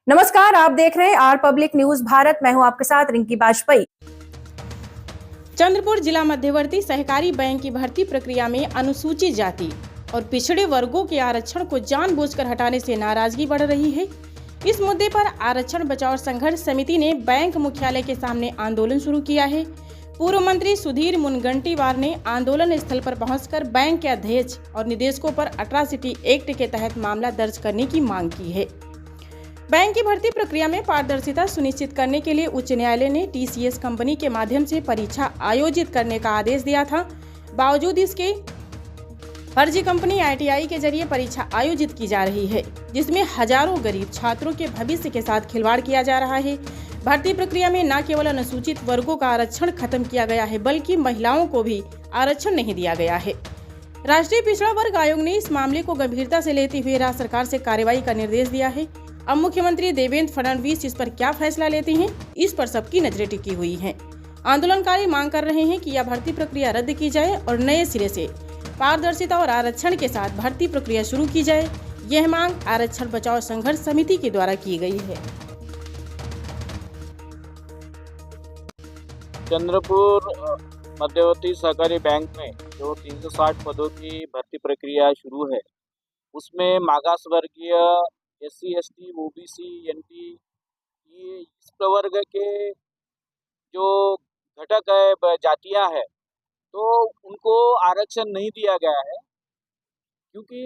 नमस्कार, आप देख रहे हैं आर पब्लिक न्यूज भारत। मैं हूं आपके साथ रिंकी बाजपेयी। चंद्रपुर जिला मध्यवर्ती सहकारी बैंक की भर्ती प्रक्रिया में अनुसूचित जाति और पिछड़े वर्गों के आरक्षण को जानबूझकर हटाने से नाराजगी बढ़ रही है। इस मुद्दे पर आरक्षण बचाओ संघर्ष समिति ने बैंक मुख्यालय के सामने आंदोलन शुरू किया है। पूर्व मंत्री सुधीर मुनगंटीवार ने आंदोलन स्थल पर पहुंचकर बैंक के अध्यक्ष और निदेशकों पर अट्रॉसिटी एक्ट के तहत मामला दर्ज करने की मांग की है। बैंक की भर्ती प्रक्रिया में पारदर्शिता सुनिश्चित करने के लिए उच्च न्यायालय ने टीसीएस कंपनी के माध्यम से परीक्षा आयोजित करने का आदेश दिया था। बावजूद इसके फर्जी कंपनी आईटीआई के जरिए परीक्षा आयोजित की जा रही है, जिसमें हजारों गरीब छात्रों के भविष्य के साथ खिलवाड़ किया जा रहा है। भर्ती प्रक्रिया में न केवल अनुसूचित वर्गों का आरक्षण खत्म किया गया है, बल्कि महिलाओं को भी आरक्षण नहीं दिया गया है। राष्ट्रीय पिछड़ा वर्ग आयोग ने इस मामले को गंभीरता से लेते हुए राज्य सरकार से कार्रवाई का निर्देश दिया है। अब मुख्यमंत्री देवेंद्र फडणवीस इस पर क्या फैसला लेते हैं, इस पर सबकी नजरें टिकी हुई हैं। आंदोलनकारी मांग कर रहे हैं कि यह भर्ती प्रक्रिया रद्द की जाए और नए सिरे से पारदर्शिता और आरक्षण के साथ भर्ती प्रक्रिया शुरू की जाए। यह मांग आरक्षण बचाओ संघर्ष समिति के द्वारा की गई है। चंद्रपुर मध्यवर्ती सहकारी बैंक में जो 360 पदों की भर्ती प्रक्रिया शुरू है, उसमें मागास वर्गीय SC ST OBC NT ये इस प्रवर्ग के जो घटक है जातियां है, तो उनको आरक्षण नहीं दिया गया है, क्योंकि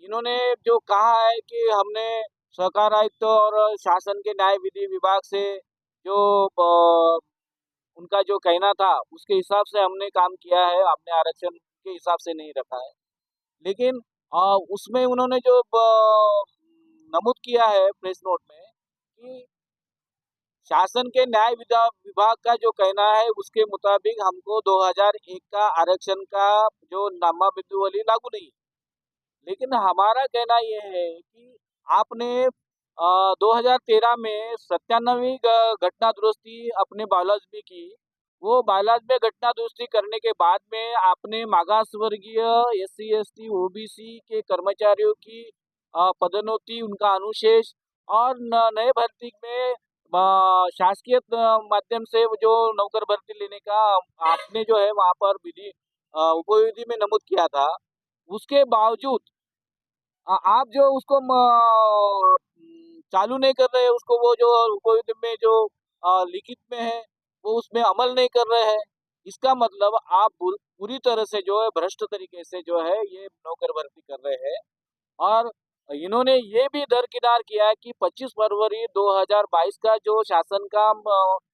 इन्होंने जो कहा है कि हमने सहकार आयुक्त और शासन के न्याय विधि विभाग से जो उनका जो कहना था उसके हिसाब से हमने काम किया है, हमने आरक्षण के हिसाब से नहीं रखा है। लेकिन उसमें उन्होंने जो नमूद किया है प्रेस नोट में कि शासन के न्याय विभाग का जो कहना है उसके मुताबिक हमको 2001 का आरक्षण का जो नामावली लागू नहीं है। लेकिन हमारा कहना यह है कि आपने 2013 में 97वीं घटना दुरुस्ती अपने बायलॉज में की। वो बायलॉज में घटना दुरुस्ती करने के बाद में आपने मागास वर्गीय SC ST OBC के कर्मचारियों की पदोन्नति, उनका अनुशेष और नए भर्ती में शासकीय माध्यम से जो नौकर भर्ती लेने का आपने जो है वहाँ पर विधि उपविधि में नमूद किया था। उसके बावजूद आप जो उसको चालू नहीं कर रहे, उसको वो जो उपविधि में जो लिखित में है वो उसमें अमल नहीं कर रहे हैं। इसका मतलब आप पूरी तरह से जो है भ्रष्ट तरीके से जो है ये नौकर भर्ती कर रहे हैं। और इन्होंने ये भी दरकिनार किया है कि 25 फरवरी 2022 का जो शासन का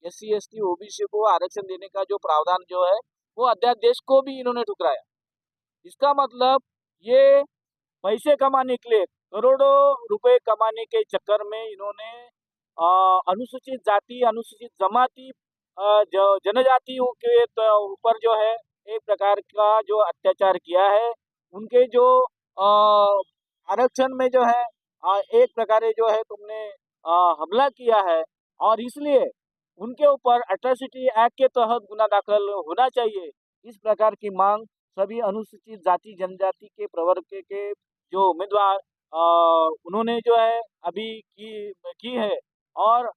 SC ST OBC को आरक्षण देने का जो प्रावधान जो है वो अध्यादेश को भी इन्होंने ठुकराया। इसका मतलब ये पैसे कमाने के लिए, करोड़ों रुपए कमाने के चक्कर में इन्होंने अनुसूचित जाति, अनुसूचित जमाती, जनजातियों के ऊपर जो है एक प्रकार का जो अत्याचार किया है। उनके जो आरक्षण में जो है एक प्रकार जो है तुमने हमला किया है, और इसलिए उनके ऊपर अट्रॉसिटी एक्ट के तहत गुना दाखिल होना चाहिए। इस प्रकार की मांग सभी अनुसूचित जाति जनजाति के प्रवर्ग के जो उम्मीदवार उन्होंने जो है अभी की है। और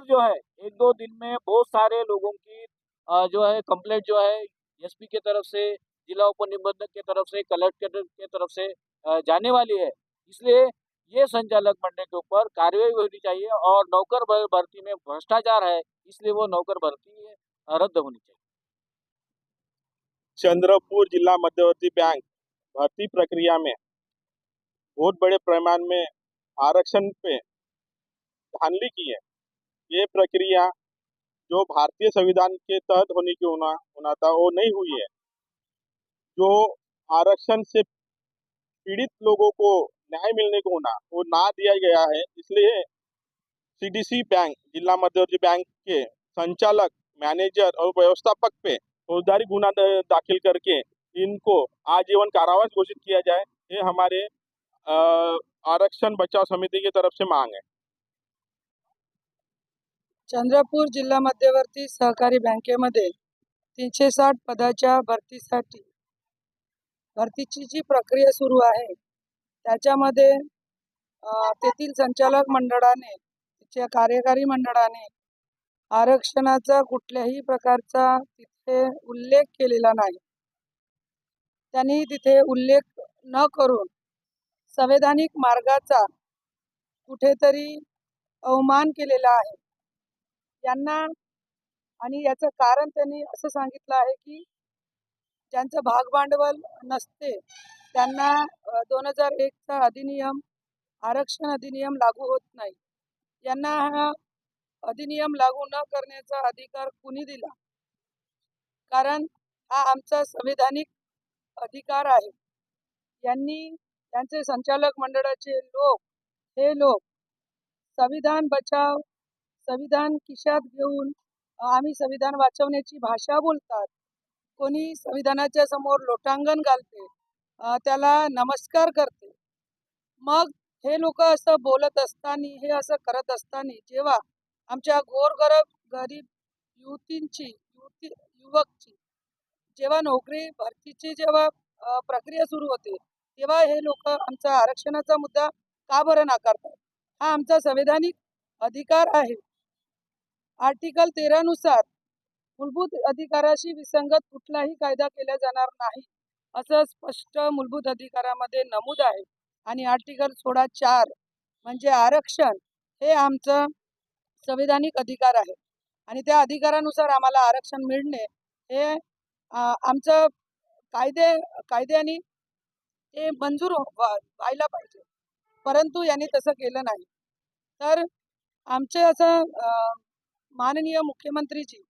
जो है 1-2 दिन में बहुत सारे लोगों की जो है कंप्लेंट जो है SP के तरफ से, जिला उप निबंधक के तरफ से, कलेक्टर के तरफ से जाने वाली है। इसलिए ये संचालक मंडल के ऊपर कार्रवाई होनी चाहिए, और नौकर भर्ती में भ्रष्टाचार है, इसलिए वो नौकर भर्ती रद्द होनी चाहिए। चंद्रपुर जिला मध्यवर्ती बैंक भर्ती प्रक्रिया में बहुत बड़े पैमाने में आरक्षण पे धांधली की है। ये प्रक्रिया जो भारतीय संविधान के तहत होने की होना था वो नहीं हुई है। जो आरक्षण से पीड़ित लोगों को न्याय मिलने को होना वो ना दिया गया है। इसलिए CDC बैंक, जिला मध्यवर्ती बैंक के संचालक, मैनेजर और व्यवस्थापक पे फौजदारी गुना दाखिल करके इनको आजीवन कारावास घोषित किया जाए। ये हमारे आरक्षण बचाव समिति की तरफ से मांग है। चंद्रपूर जिल्हा मध्यवर्ती सहकारी बँकेमध्ये 360 पदाच्या भरतीची जी प्रक्रिया सुरू आहे त्याच्यामध्ये तेथील संचालक मंडळाने, तिच्या कार्यकारी मंडळाने आरक्षणाचा कुठल्याही प्रकारचा तिथे उल्लेख केलेला नाही. त्यांनी तिथे उल्लेख न करून संवैधानिक मार्गाचा कुठेतरी अवमान केलेला आहे. यांना आणि याचं कारण त्यांनी असं सांगितलं आहे की ज्यांचं भागभांडवल नसते त्यांना 2001चा अधिनियम, आरक्षण अधिनियम लागू होत नाही. यांना हा अधिनियम लागू न करण्याचा अधिकार कुणी दिला? कारण हा आमचा संवैधानिक अधिकार आहे. त्यांचे संचालक मंडळाचे हे लोक संविधान बचाव, संविधान खिशात घेऊन आम्ही संविधान वाचवण्याची भाषा बोलतात. कोणी संविधानाच्या समोर लोटांगण घालते, त्याला नमस्कार करते. मग हे लोक असं बोलत असताना, हे असं करत असताना जेव्हा आमच्या गरीब युवकची जेव्हा नोकरी भरतीची जेव्हा प्रक्रिया सुरू होते तेव्हा हे लोक आमचा आरक्षणाचा मुद्दा का बरं नाकारतात? हा आमचा संवैधानिक अधिकार आहे. आर्टिकल 13 नुसार मूलभूत अधिकाराशी विसंगत कुठलाही कायदा केला जाणार नाही असं स्पष्ट मूलभूत अधिकारामध्ये नमूद आहे. आणि आर्टिकल 16(4) म्हणजे आरक्षण हे आमचं संवैधानिक अधिकार आहे आणि त्या अधिकारानुसार आम्हाला आरक्षण मिळणे हे आमचं कायद्याने ते मंजूर व्हायला पाहिजे. परंतु यांनी तसं केलं नाही. तर आमचे असं माननीय मुख्यमंत्रीजी